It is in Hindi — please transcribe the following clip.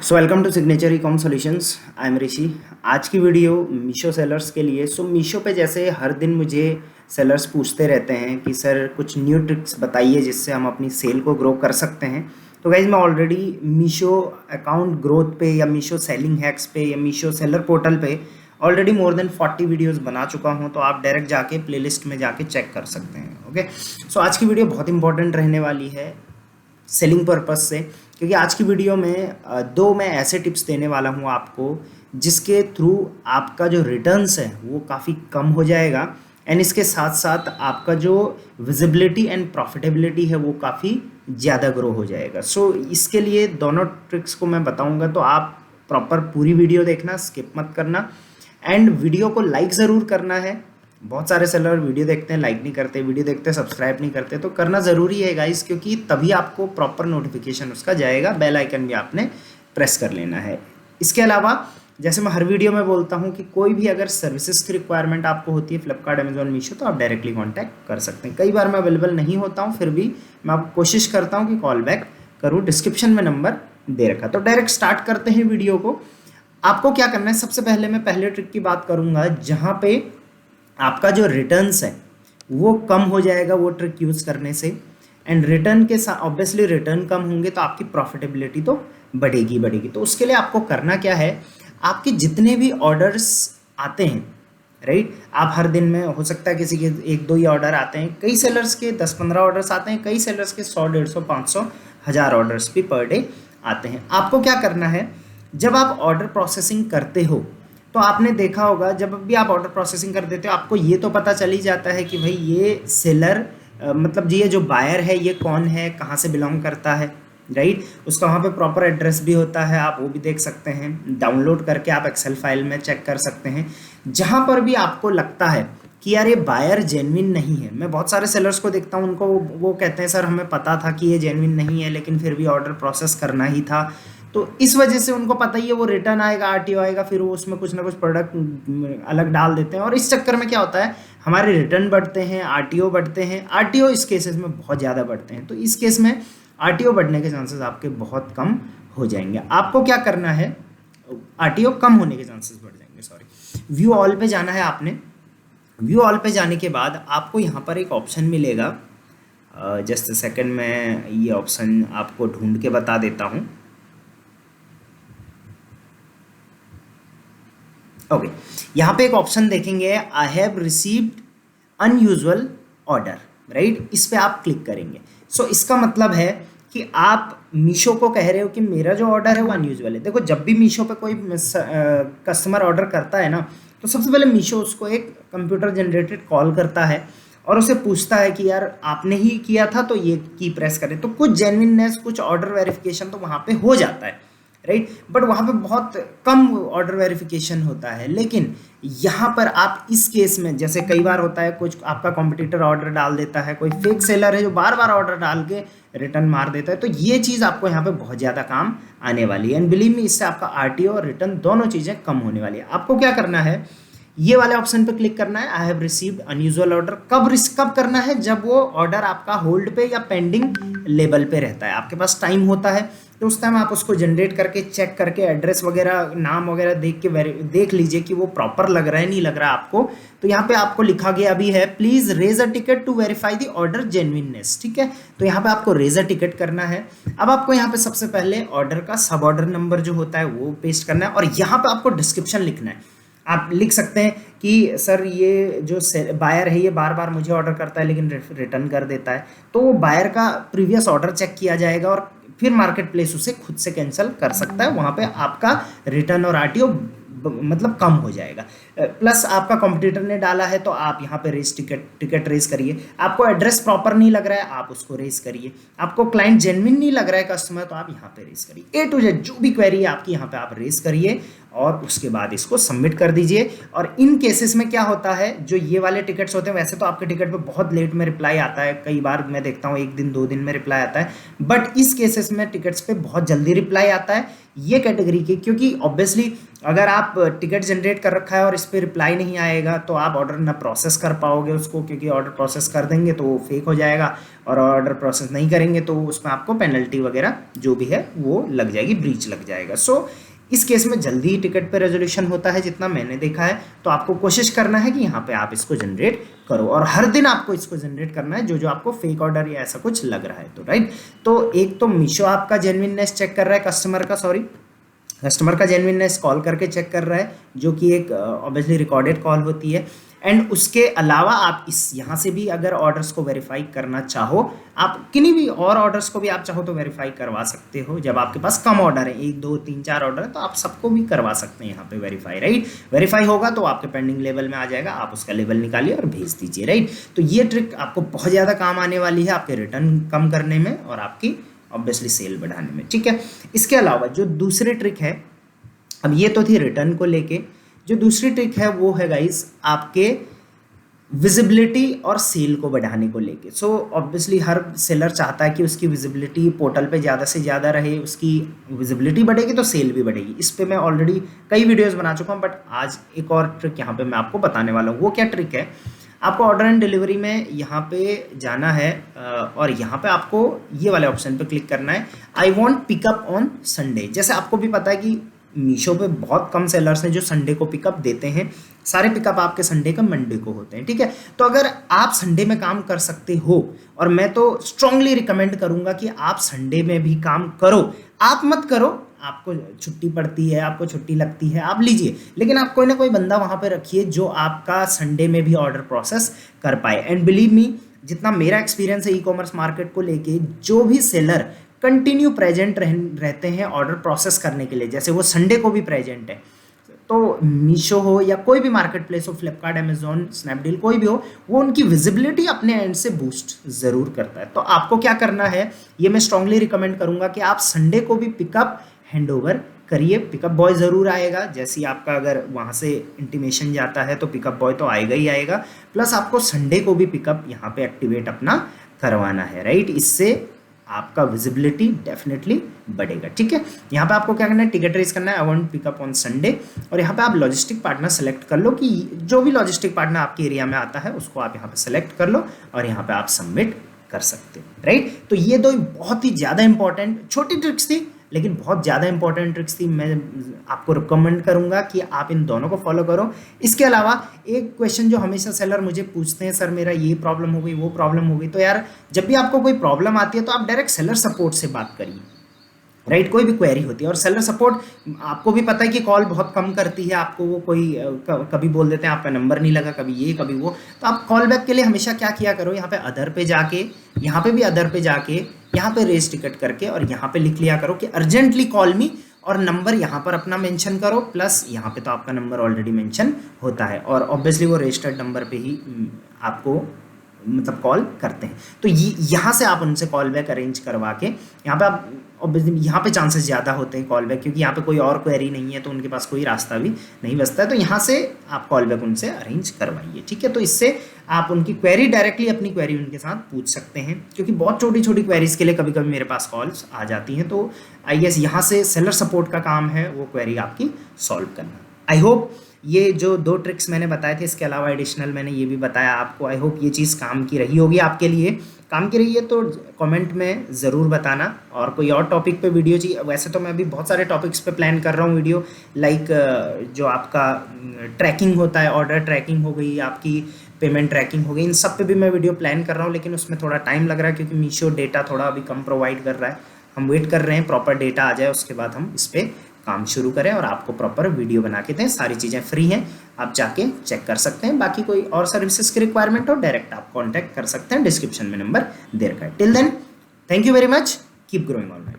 So welcome to signature e com solutions. I am Rishi. आज की वीडियो मीशो सेलर्स के लिए। मीशो पे जैसे हर दिन मुझे सेलर्स पूछते रहते हैं कि सर कुछ न्यू ट्रिक्स बताइए जिससे हम अपनी सेल को ग्रो कर सकते हैं। तो गाइज मैं ऑलरेडी मीशो अकाउंट ग्रोथ पे या मीशो सेलिंग हैक्स पे या मीशो सेलर पोर्टल पे ऑलरेडी मोर देन 40 वीडियोस बना चुका हूं, तो आप डायरेक्ट जाके प्लेलिस्ट में जाके चेक कर सकते हैं। ओके, सो आज की वीडियो बहुत इंपॉर्टेंट रहने वाली है सेलिंग पर्पस से, क्योंकि आज की वीडियो में दो मैं ऐसे टिप्स देने वाला हूं आपको जिसके थ्रू आपका जो रिटर्न्स है वो काफ़ी कम हो जाएगा एंड इसके साथ साथ आपका जो विजिबिलिटी एंड प्रॉफिटेबिलिटी है वो काफ़ी ज़्यादा ग्रो हो जाएगा। इसके लिए दोनों ट्रिक्स को मैं बताऊंगा, तो आप प्रॉपर पूरी वीडियो देखना, स्किप मत करना एंड वीडियो को लाइक ज़रूर करना है। बहुत सारे सेलर वीडियो देखते हैं लाइक नहीं करते, वीडियो देखते हैं सब्सक्राइब नहीं करते, तो करना ज़रूरी है गाइस, क्योंकि तभी आपको प्रॉपर नोटिफिकेशन उसका जाएगा। बेल आइकन भी आपने प्रेस कर लेना है। इसके अलावा जैसे मैं हर वीडियो में बोलता हूं कि कोई भी अगर सर्विसेज की रिक्वायरमेंट आपको होती है फ्लिपकार्ट, अमेजॉन, मीशो, तो आप डायरेक्टली कॉन्टैक्ट कर सकते हैं। कई बार मैं अवेलेबल नहीं होता हूँ, फिर भी मैं आपको कोशिश करता हूँ कि कॉल बैक करूँ। डिस्क्रिप्शन में नंबर दे रखा। तो डायरेक्ट स्टार्ट करते हैं वीडियो को। आपको क्या करना है, सबसे पहले मैं पहले ट्रिक की बात करूँगा जहाँ पे आपका जो रिटर्न्स है वो कम हो जाएगा वो ट्रिक यूज़ करने से। एंड रिटर्न के साथ ऑब्वियसली रिटर्न कम होंगे तो आपकी प्रॉफिटेबिलिटी तो बढ़ेगी। तो उसके लिए आपको करना क्या है, आपके जितने भी ऑर्डर्स आते हैं, राइट, आप हर दिन में हो सकता है किसी के 1-2 ही ऑर्डर आते हैं, कई सेलर्स के 10-15 ऑर्डर्स आते हैं, कई सेलर्स के 100, 150, 500, 1000 ऑर्डर्स भी पर डे आते हैं। आपको क्या करना है, जब आप ऑर्डर प्रोसेसिंग करते हो तो आपने देखा होगा जब भी आप ऑर्डर प्रोसेसिंग कर देते हो आपको ये तो पता चल ही जाता है कि भाई ये सेलर मतलब ये जो बायर है ये कौन है, कहाँ से बिलोंग करता है, राइट। उसका वहाँ पे प्रॉपर एड्रेस भी होता है, आप वो भी देख सकते हैं। डाउनलोड करके आप एक्सेल फाइल में चेक कर सकते हैं। जहाँ पर भी आपको लगता है कि यार ये बायर जेन्युइन नहीं है, मैं बहुत सारे सेलर्स को देखता हूँ, उनको वो कहते हैं सर हमें पता था कि ये जेन्युइन नहीं है लेकिन फिर भी ऑर्डर प्रोसेस करना ही था। तो इस वजह से उनको पता ही है वो रिटर्न आएगा, आरटीओ आएगा, फिर वो उसमें कुछ ना कुछ प्रोडक्ट अलग डाल देते हैं और इस चक्कर में क्या होता है हमारे रिटर्न बढ़ते हैं, आरटीओ बढ़ते हैं। आरटीओ इस केसेस में बहुत ज़्यादा बढ़ते हैं, तो इस केस में आरटीओ बढ़ने के चांसेस आपके बहुत कम हो जाएंगे। आपको क्या करना है, आरटीओ कम होने के चांसेस बढ़ जाएंगे, सॉरी। व्यू ऑल पे जाना है आपने। व्यू ऑल पे जाने के बाद आपको यहाँ पर एक ऑप्शन मिलेगा, जस्ट सेकंड में ये ऑप्शन आपको ढूंढ के बता देता हूँ। ओके, यहाँ पे एक ऑप्शन देखेंगे, I have received unusual order, right, इस पे आप क्लिक करेंगे। इसका मतलब है कि आप मीशो को कह रहे हो कि मेरा जो ऑर्डर है वो अनयूजुअल है। देखो जब भी मीशो पे कोई कस्टमर ऑर्डर करता है ना, तो सबसे पहले मीशो उसको एक कंप्यूटर जनरेटेड कॉल करता है और उसे पूछता है कि यार आपने ही किया था तो ये की प्रेस करें। तो कुछ जेन्युइननेस, कुछ ऑर्डर वेरिफिकेशन तो वहाँ पे हो जाता है, राइट, बट वहाँ पे बहुत कम ऑर्डर वेरिफिकेशन होता है। लेकिन यहाँ पर आप इस केस में, जैसे कई बार होता है कुछ आपका कॉम्पिटिटर ऑर्डर डाल देता है, कोई फेक सेलर है जो बार बार ऑर्डर डाल के रिटर्न मार देता है, तो ये चीज़ आपको यहाँ पे बहुत ज़्यादा काम आने वाली है। एंड बिलीव मी, इससे आपका आरटीओ और रिटर्न दोनों चीज़ें कम होने वाली है। आपको क्या करना है, ये वाले ऑप्शन पे क्लिक करना है, I have received unusual order. कब करना है, जब वो ऑर्डर आपका होल्ड पे या पेंडिंग लेवल पे रहता है, आपके पास टाइम होता है, तो उस टाइम आप उसको जनरेट करके चेक करके एड्रेस वगैरह, नाम वगैरह देख लीजिए कि वो प्रॉपर लग रहा है नहीं लग रहा है आपको। तो यहाँ पे आपको लिखा गया भी है, please raise a ticket to verify the order genuineness, ठीक है। तो यहाँ पे आपको रेज अ टिकट करना है। अब आपको यहाँ पे सबसे पहले ऑर्डर का सब ऑर्डर नंबर जो होता है वो पेस्ट करना है और यहाँ पे आपको डिस्क्रिप्शन लिखना है। आप लिख सकते हैं कि सर ये जो बायर है ये बार बार मुझे ऑर्डर करता है लेकिन रिटर्न कर देता है, तो वो बायर का प्रीवियस ऑर्डर चेक किया जाएगा और फिर मार्केट प्लेस उसे खुद से कैंसिल कर सकता है। वहाँ पे आपका रिटर्न और आरटीओ मतलब कम हो जाएगा। प्लस आपका कॉम्पिटिटर ने डाला है तो आप यहाँ पे टिकट रेस करिए। आपको एड्रेस प्रॉपर नहीं लग रहा है, आप उसको रेस करिए। आपको क्लाइंट जेन्युइन नहीं लग रहा है कस्टमर, तो आप यहाँ पे रेस करिए। A to Z जो भी क्वेरी है आपकी यहाँ पे आप रेस करिए और उसके बाद इसको सबमिट कर दीजिए। और इन केसेस में क्या होता है, जो ये वाले टिकट्स होते हैं, वैसे तो आपके टिकट पे बहुत लेट में रिप्लाई आता है, कई बार मैं देखता हूँ 1 दिन 2 दिन में रिप्लाई आता है, बट इस केसेस में टिकट्स पे बहुत जल्दी रिप्लाई आता है ये कैटेगरी के, क्योंकि ऑब्वियसली अगर आप टिकट जनरेट कर रखा है और इस पर रिप्लाई नहीं आएगा तो आप ऑर्डर ना प्रोसेस कर पाओगे उसको, क्योंकि ऑर्डर प्रोसेस कर देंगे तो वो फेक हो जाएगा, और ऑर्डर प्रोसेस नहीं करेंगे तो उसमें आपको पेनल्टी वगैरह जो भी है वो लग जाएगी, ब्रीच लग जाएगा। सो इस केस में जल्दी ही टिकट पे रेजोल्यूशन होता है जितना मैंने देखा है। तो आपको कोशिश करना है कि यहाँ पे आप इसको जनरेट करो, और हर दिन आपको इसको जनरेट करना है जो आपको फेक ऑर्डर या ऐसा कुछ लग रहा है तो, राइट। तो एक तो मीशो आपका जेन्युइननेस चेक कर रहा है, कस्टमर का जेन्युइननेस कॉल करके चेक कर रहा है, जो कि एक ऑब्वियसली रिकॉर्डेड कॉल होती है। एंड उसके अलावा आप इस यहाँ से भी अगर ऑर्डर्स को वेरीफाई करना चाहो, आप किन्हीं भी और ऑर्डर्स को भी आप चाहो तो वेरीफाई करवा सकते हो। जब आपके पास कम ऑर्डर है, 1 2 3 4 ऑर्डर है, तो आप सबको भी करवा सकते हैं यहाँ पे वेरीफाई, राइट। वेरीफाई होगा तो आपके पेंडिंग लेवल में आ जाएगा, आप उसका लेवल निकालिए और भेज दीजिए, राइट। तो ये ट्रिक आपको बहुत ज़्यादा काम आने वाली है आपके रिटर्न कम करने में और आपकी ऑब्वियसली सेल बढ़ाने में, ठीक है। इसके अलावा जो दूसरी ट्रिक है, अब ये तो थी रिटर्न को लेके, जो दूसरी ट्रिक है वो है गाइस आपके विजिबिलिटी और सेल को बढ़ाने को लेके। सो ऑब्वियसली हर सेलर चाहता है कि उसकी विजिबिलिटी पोर्टल पे ज़्यादा से ज़्यादा रहे, उसकी विजिबिलिटी बढ़ेगी तो सेल भी बढ़ेगी। इस पे मैं ऑलरेडी कई वीडियोस बना चुका हूँ, बट आज एक और ट्रिक यहाँ पे मैं आपको बताने वाला हूँ। वो क्या ट्रिक है, आपको ऑर्डर एंड डिलीवरी में यहाँ पे जाना है और यहाँ पे आपको ये वाले ऑप्शन पे क्लिक करना है, I want pickup on Sunday. जैसे आपको भी पता है कि मीशो पे बहुत कम सेलर्स हैं जो संडे को पिकअप देते हैं, सारे पिकअप आपके संडे का मंडे को होते हैं, ठीक है। तो अगर आप संडे में काम कर सकते हो, और मैं तो स्ट्रांगली रिकमेंड करूंगा कि आप संडे में भी काम करो, आप मत करो, आपको छुट्टी पड़ती है, आपको छुट्टी लगती है, आप लीजिए, लेकिन आप कोई ना कोई बंदा वहां पे रखिए जो आपका संडे में भी ऑर्डर प्रोसेस कर पाए। एंड बिलीव मी, जितना मेरा एक्सपीरियंस है ई कॉमर्स मार्केट को लेके, जो भी सेलर कंटिन्यू प्रेजेंट रहते हैं ऑर्डर प्रोसेस करने के लिए, जैसे वो संडे को भी प्रेजेंट है, तो मीशो हो या कोई भी मार्केट प्लेस हो, फ्लिपकार्ट, अमेजोन, स्नैपडील, कोई भी हो, वो उनकी विजिबिलिटी अपने एंड से बूस्ट ज़रूर करता है। तो आपको क्या करना है, ये मैं स्ट्रांगली रिकमेंड करूंगा कि आप संडे को भी पिकअप हैंड ओवर करिए। पिकअप बॉय ज़रूर आएगा, जैसे ही आपका अगर वहाँ से इंटीमेशन जाता है तो पिकअप बॉय तो आएगा ही आएगा, प्लस आपको संडे को भी पिकअप यहाँ पे एक्टिवेट अपना करवाना है, राइट। इससे आपका विजिबिलिटी डेफिनेटली बढ़ेगा, ठीक है। यहाँ पे आपको क्या करना है, टिकट रेज करना है, I want pickup on Sunday, और यहाँ पे आप लॉजिस्टिक पार्टनर सेलेक्ट कर लो कि जो भी लॉजिस्टिक पार्टनर आपके एरिया में आता है उसको आप यहाँ पे सेलेक्ट कर लो और यहाँ पे आप सबमिट कर सकते हो, राइट। तो ये दो बहुत ही ज़्यादा इंपॉर्टेंट छोटी ट्रिक्स थी, लेकिन बहुत ज़्यादा इंपॉर्टेंट ट्रिक्स थी। मैं आपको रिकमेंड करूंगा कि आप इन दोनों को फॉलो करो। इसके अलावा एक क्वेश्चन जो हमेशा सेलर मुझे पूछते हैं, सर मेरा ये प्रॉब्लम हो गई, वो प्रॉब्लम हो गई, तो यार जब भी आपको कोई प्रॉब्लम आती है तो आप डायरेक्ट सेलर सपोर्ट से बात करिए, राइट। कोई भी क्वेरी होती है, और सेलर सपोर्ट आपको भी पता है कि कॉल बहुत कम करती है, आपको वो कोई कभी बोल देते हैं आपका नंबर नहीं लगा, कभी ये कभी वो, तो आप कॉल बैक के लिए हमेशा क्या किया करो, यहाँ पे अदर पे जाके, यहाँ पे भी अदर पे जाके, यहाँ पे रेज टिकट करके और यहाँ पे लिख लिया करो कि अर्जेंटली कॉल मी, और नंबर यहाँ पर अपना मेंशन करो, प्लस यहाँ पे तो आपका नंबर ऑलरेडी मेंशन होता है, और ऑब्वियसली वो रजिस्टर्ड नंबर पे ही आपको मतलब कॉल करते हैं। तो यहाँ से आप उनसे कॉल बैक अरेंज करवा के, यहाँ पे आप ऑब्वियसली यहाँ पे चांसेस ज़्यादा होते हैं कॉल बैक, क्योंकि यहाँ पे कोई और क्वेरी नहीं है तो उनके पास कोई रास्ता भी नहीं बचता है, तो यहाँ से आप कॉल बैक उनसे अरेंज करवाइए, ठीक है। तो इससे आप उनकी क्वेरी डायरेक्टली अपनी क्वेरी उनके साथ पूछ सकते हैं, क्योंकि बहुत छोटी छोटी क्वेरीज के लिए कभी कभी मेरे पास कॉल्स आ जाती हैं, तो आई गेस यहाँ से सेलर सपोर्ट का काम है वो क्वेरी आपकी सॉल्व करना। आई होप ये जो 2 ट्रिक्स मैंने बताए थे, इसके अलावा एडिशनल मैंने ये भी बताया आपको, आई होप ये चीज़ काम की रही होगी, आपके लिए काम की रही है तो कमेंट में ज़रूर बताना। और कोई और टॉपिक पे वीडियो चाहिए, वैसे तो मैं अभी बहुत सारे टॉपिक्स पे प्लान कर रहा हूँ वीडियो, लाइक जो आपका ट्रैकिंग होता है, ऑर्डर ट्रैकिंग हो गई, आपकी पेमेंट ट्रैकिंग हो गई, इन सब पे भी मैं वीडियो प्लान कर रहा हूँ, लेकिन उसमें थोड़ा टाइम लग रहा है क्योंकि मीशो डेटा थोड़ा अभी कम प्रोवाइड कर रहा है। हम वेट कर रहे हैं प्रॉपर डेटा आ जाए, उसके बाद हम इस पर काम शुरू करें और आपको प्रॉपर वीडियो बना के दें। सारी चीज़ें फ्री हैं, आप जाके चेक कर सकते हैं। बाकी कोई और सर्विसेज की रिक्वायरमेंट हो, डायरेक्ट आप कांटेक्ट कर सकते हैं, डिस्क्रिप्शन में नंबर दे रखा है। Till then, thank you very much, keep growing online.